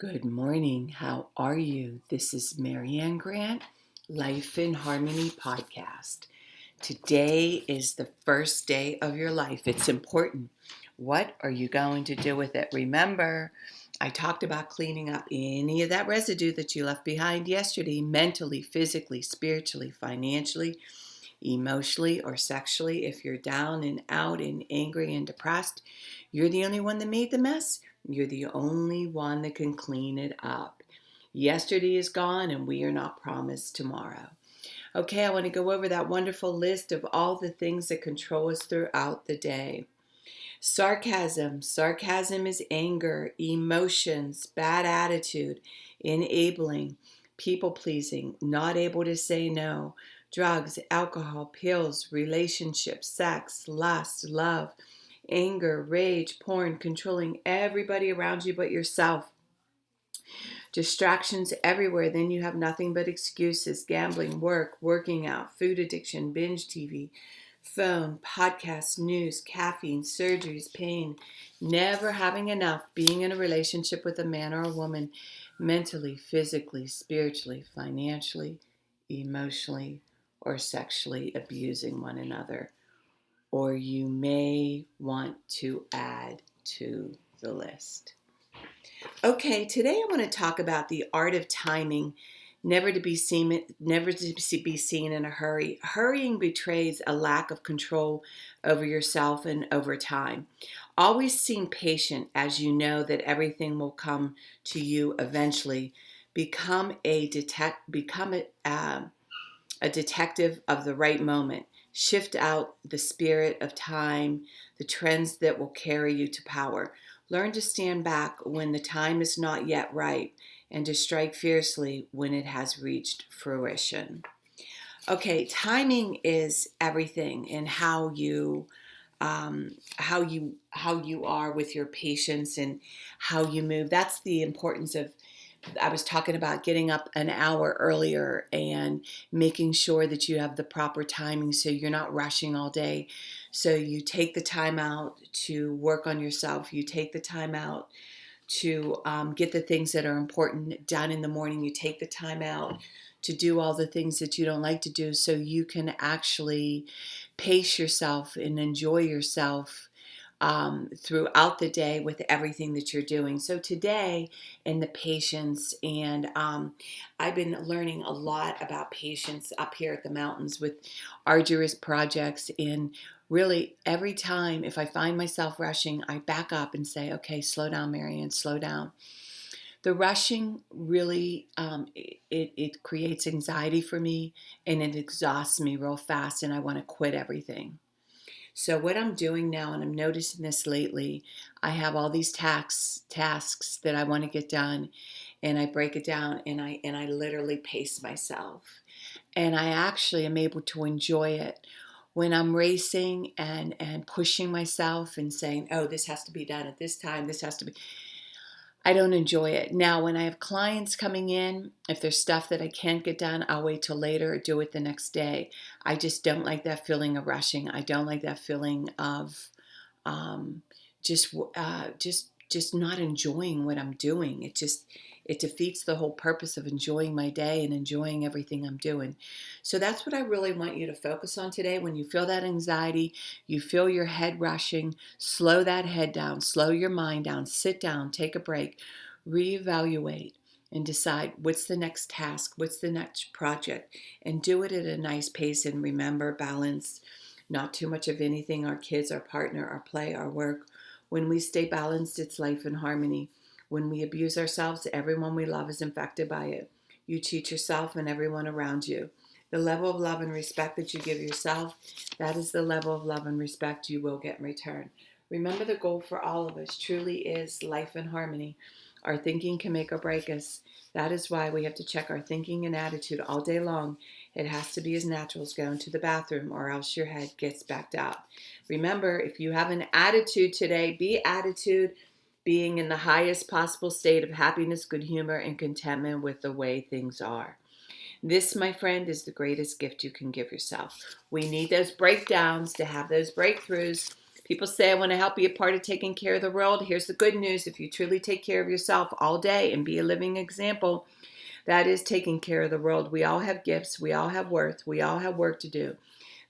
Good morning. How are you? This is Marianne Grant, Life in Harmony podcast. Today is the first day of your life. It's important. What are you going to do with it? Remember, I talked about cleaning up any of that residue that you left behind yesterday, mentally, physically, spiritually, financially, emotionally, or sexually. If you're down and out and angry and depressed, you're the only one that made the mess. You're the only one that can clean it up. Yesterday is gone and we are not promised tomorrow. Okay, I want to go over that wonderful list of all the things that control us throughout the day. Sarcasm. Sarcasm is anger, emotions, bad attitude, enabling, people pleasing, not able to say no, drugs, alcohol, pills, relationships, sex, lust, love, anger, rage, porn, controlling everybody around you but yourself. Distractions everywhere, then you have nothing but excuses, gambling, work, working out, food addiction, binge TV, phone, podcasts, news, caffeine, surgeries, pain, never having enough, being in a relationship with a man or a woman, mentally, physically, spiritually, financially, emotionally, or sexually abusing one another. Or you may want to add to the list. Okay, today I want to talk about the art of timing, never to be seen in a hurry. Hurrying betrays a lack of control over yourself and over time. Always seem patient as you know that everything will come to you eventually. Become a detective of the right moment. Shift out the spirit of time, the trends that will carry you to power. Learn to stand back when the time is not yet right and to strike fiercely when it has reached fruition. Okay, timing is everything in how you are with your patience and how you move. That's the importance of I was talking about getting up an hour earlier and making sure that you have the proper timing so you're not rushing all day. So you take the time out to work on yourself. You take the time out to get the things that are important done in the morning. You take the time out to do all the things that you don't like to do so you can actually pace yourself and enjoy yourself throughout the day with everything that you're doing. So today in the patience, and I've been learning a lot about patience up here at the mountains with arduous projects. And really, every time if I find myself rushing, I back up and say, okay, slow down, Marianne, slow down. The rushing really it creates anxiety for me and it exhausts me real fast, and I want to quit everything. So what I'm doing now, and I'm noticing this lately, I have all these tasks that I want to get done, and I break it down, and I literally pace myself, and I actually am able to enjoy it when I'm racing and pushing myself and saying, oh, this has to be done at this time. This has to be. I don't enjoy it. Now, when I have clients coming in, if there's stuff that I can't get done, I'll wait till later or do it the next day. I just don't like that feeling of rushing. I don't like that feeling of um, just not enjoying what I'm doing. It defeats the whole purpose of enjoying my day and enjoying everything I'm doing. So that's what I really want you to focus on today. When you feel that anxiety, you feel your head rushing, slow that head down, slow your mind down, sit down, take a break, reevaluate, and decide what's the next task, what's the next project, and do it at a nice pace. And remember, balance, not too much of anything, our kids, our partner, our play, our work. When we stay balanced, it's life in harmony. When we abuse ourselves, everyone we love is infected by it. You cheat yourself and everyone around you. The level of love and respect that you give yourself, that is the level of love and respect you will get in return. Remember, the goal for all of us truly is life in harmony. Our thinking can make or break us. That is why we have to check our thinking and attitude all day long. It has to be as natural as going to the bathroom, or else your head gets backed out. Remember, if you have an attitude today, be attitude, being in the highest possible state of happiness, good humor, and contentment with the way things are. This, my friend, is the greatest gift you can give yourself. We need those breakdowns to have those breakthroughs, People say, I want to help be a part of taking care of the world. Here's the good news. If you truly take care of yourself all day and be a living example, that is taking care of the world. We all have gifts. We all have worth. We all have work to do.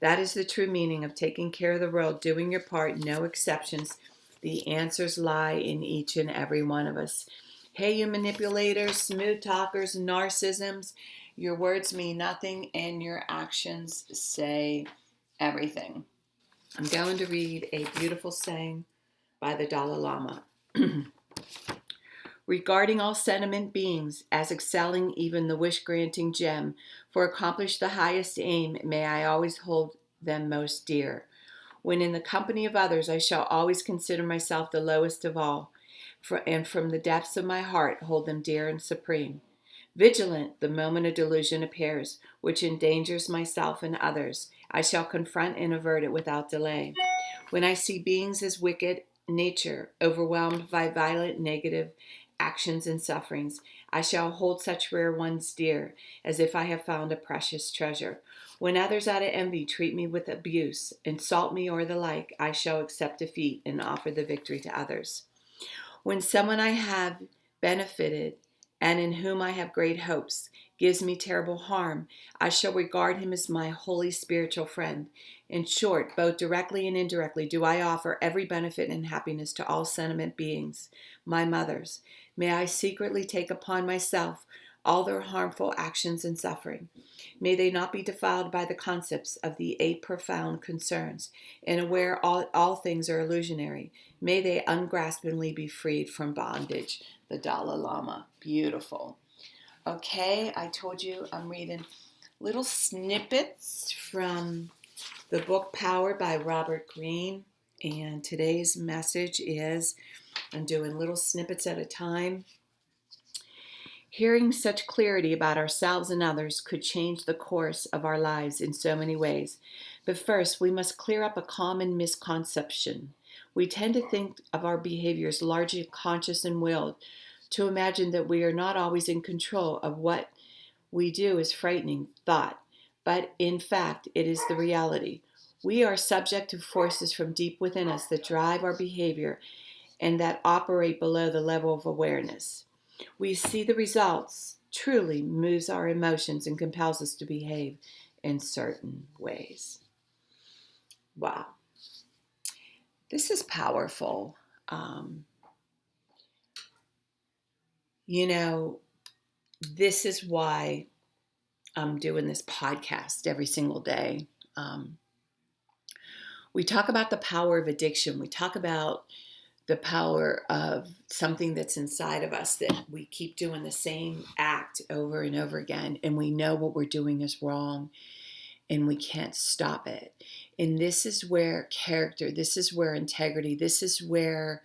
That is the true meaning of taking care of the world, doing your part, no exceptions. The answers lie in each and every one of us. Hey, you manipulators, smooth talkers, narcissisms, your words mean nothing and your actions say everything. I'm going to read a beautiful saying by the Dalai Lama. Regarding all sentient beings as excelling even the wish-granting gem, for accomplish the highest aim, may I always hold them most dear. When in the company of others, I shall always consider myself the lowest of all, and from the depths of my heart hold them dear and supreme. Vigilant the moment a delusion appears, which endangers myself and others, I shall confront and avert it without delay. When I see beings as wicked, nature, overwhelmed by violent negative actions and sufferings, I shall hold such rare ones dear, as if I have found a precious treasure. When others out of envy treat me with abuse, insult me or the like, I shall accept defeat and offer the victory to others. When someone I have benefited and in whom I have great hopes gives me terrible harm, I shall regard him as my holy spiritual friend. In short, both directly and indirectly do I offer every benefit and happiness to all sentient beings, my mothers. May I secretly take upon myself all their harmful actions and suffering. May they not be defiled by the concepts of the eight profound concerns, and aware all things are illusionary. May they ungraspingly be freed from bondage. The Dalai Lama. Beautiful. Okay, I told you I'm reading little snippets from the book Power by Robert Greene. And today's message is, I'm doing little snippets at a time. Hearing such clarity about ourselves and others could change the course of our lives in so many ways. But first, we must clear up a common misconception. We tend to think of our behaviors largely conscious and willed. To imagine that we are not always in control of what we do is frightening thought, but in fact, it is the reality. We are subject to forces from deep within us that drive our behavior and that operate below the level of awareness. We see the results truly moves our emotions and compels us to behave in certain ways. Wow. This is powerful. You know, this is why I'm doing this podcast every single day. We talk about the power of addiction. We talk about the power of something that's inside of us, that we keep doing the same act over and over again, and we know what we're doing is wrong, and we can't stop it. And this is where character, this is where integrity, this is where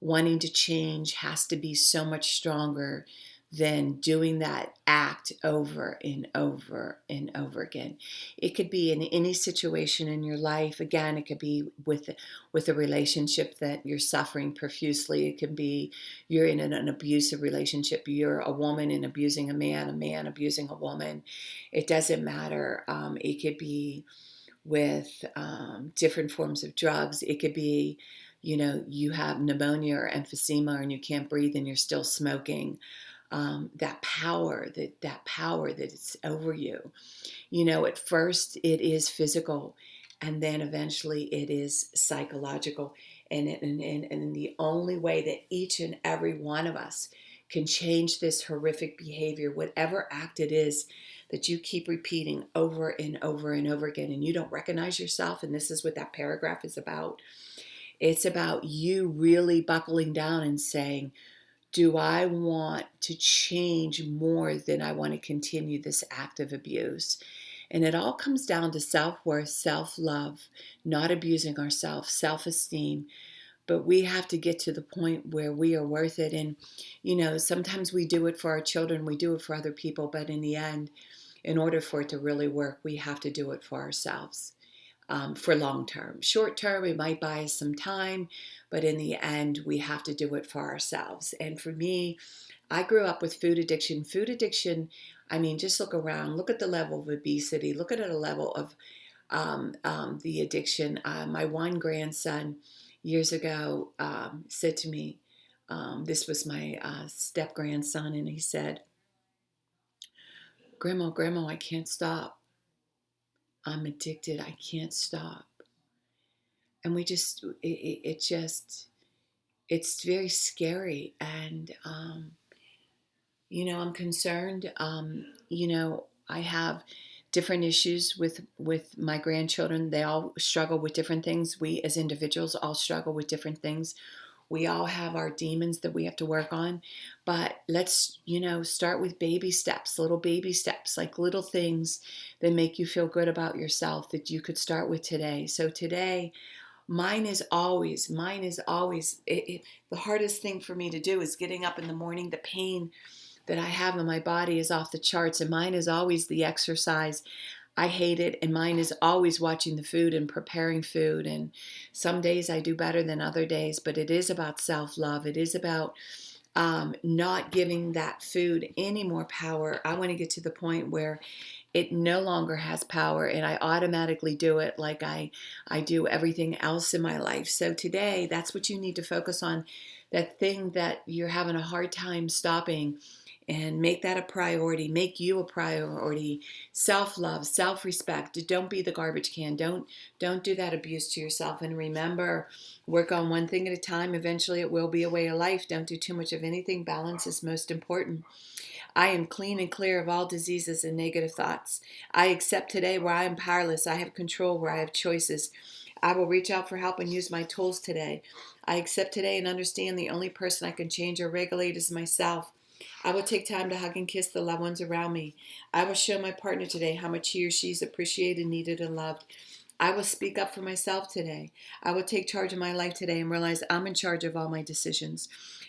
wanting to change has to be so much stronger than doing that act over and over and over again. It could be in any situation in your life. Again, it could be with a relationship that you're suffering profusely. It could be you're in an abusive relationship. You're a woman and abusing a man abusing a woman. It doesn't matter. It could be with different forms of drugs. It could be, you have pneumonia or emphysema and you can't breathe and you're still smoking. That power that it's over you. At first it is physical, and then eventually it is psychological. And the only way that each and every one of us can change this horrific behavior, whatever act it is that you keep repeating over and over and over again, and you don't recognize yourself, and this is what that paragraph is about. It's about you really buckling down and saying, do I want to change more than I want to continue this act of abuse? And it all comes down to self-worth, self-love, not abusing ourselves, self-esteem. But we have to get to the point where we are worth it. And, sometimes we do it for our children, we do it for other people. But in the end, in order for it to really work, we have to do it for ourselves. For long term. Short term, it might buy us some time, but in the end, we have to do it for ourselves. And for me, I grew up with food addiction. Food addiction, just look around, look at the level of obesity, look at the level of the addiction. My one grandson years ago said to me, this was my step grandson, and he said, Grandma, I can't stop. I'm addicted. I can't stop. And it just, it's very scary. And, I'm concerned. I have different issues with my grandchildren. They all struggle with different things. We as individuals all struggle with different things. We all have our demons that we have to work on, but let's, start with baby steps, little baby steps, like little things that make you feel good about yourself that you could start with today. So today, the hardest thing for me to do is getting up in the morning. The pain that I have in my body is off the charts, and mine is always the exercise. I hate it, and mine is always watching the food and preparing food. And some days I do better than other days, but it is about self-love. It is about not giving that food any more power. I want to get to the point where it no longer has power, and I automatically do it like I do everything else in my life. So today, that's what you need to focus on, that thing that you're having a hard time stopping, and make that a priority. Make you a priority. Self-love, self-respect. Don't be the garbage can. Don't do that abuse to yourself. And remember, work on one thing at a time. Eventually it will be a way of life. Don't do too much of anything. Balance is most important. I am clean and clear of all diseases and negative thoughts. I accept today where I am powerless. I have control where I have choices. I will reach out for help and use my tools today. I accept today and understand the only person I can change or regulate is myself. I will take time to hug and kiss the loved ones around me. I will show my partner today how much he or she is appreciated, needed, and loved. I will speak up for myself today. I will take charge of my life today and realize I'm in charge of all my decisions.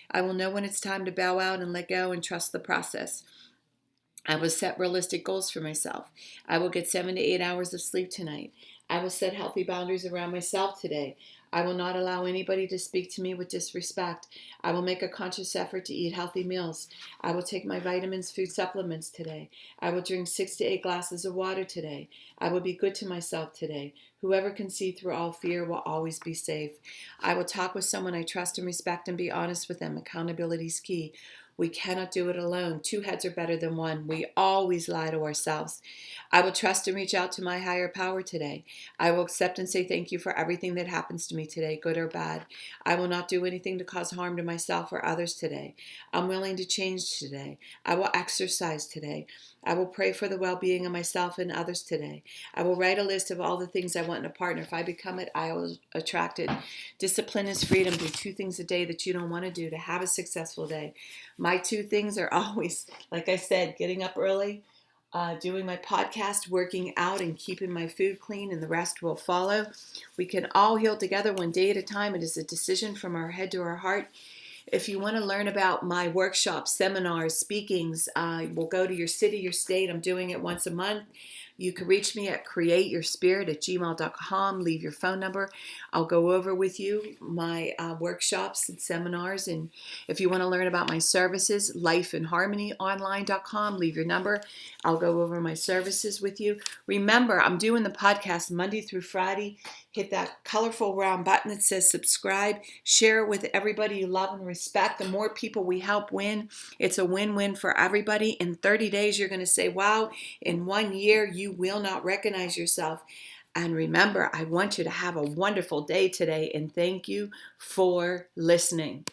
I will know when it's time to bow out and let go and trust the process. I will set realistic goals for myself. I will get 7 to 8 hours of sleep tonight. I will set healthy boundaries around myself today. I will not allow anybody to speak to me with disrespect. I will make a conscious effort to eat healthy meals. I will take my vitamins, food supplements today. I will drink 6 to 8 glasses of water today. I will be good to myself today. Whoever can see through all fear will always be safe. I will talk with someone I trust and respect and be honest with them. Accountability is key. We cannot do it alone. 2 heads are better than 1. We always lie to ourselves. I will trust and reach out to my higher power today. I will accept and say thank you for everything that happens to me today, good or bad. I will not do anything to cause harm to myself or others today. I'm willing to change today. I will exercise today. I will pray for the well-being of myself and others today. I will write a list of all the things I want in a partner. If I become it, I will attract it. Discipline is freedom. Do 2 things a day that you don't want to do to have a successful day. My 2 things are always, like I said, getting up early, doing my podcast, working out, and keeping my food clean, and the rest will follow. We can all heal together one day at a time. It is a decision from our head to our heart. If you want to learn about my workshops, seminars, speakings, we'll go to your city, your state. I'm doing it once a month. You can reach me at createyourspirit@gmail.com. Leave your phone number. I'll go over with you my workshops and seminars. And if you want to learn about my services, lifeandharmonyonline.com. Leave your number. I'll go over my services with you. Remember, I'm doing the podcast Monday through Friday. Hit that colorful round button that says subscribe. Share it with everybody you love and respect. The more people we help win, it's a win-win for everybody. In 30 days, you're going to say, wow, in 1 year, you will not recognize yourself. And remember, I want you to have a wonderful day today, and thank you for listening.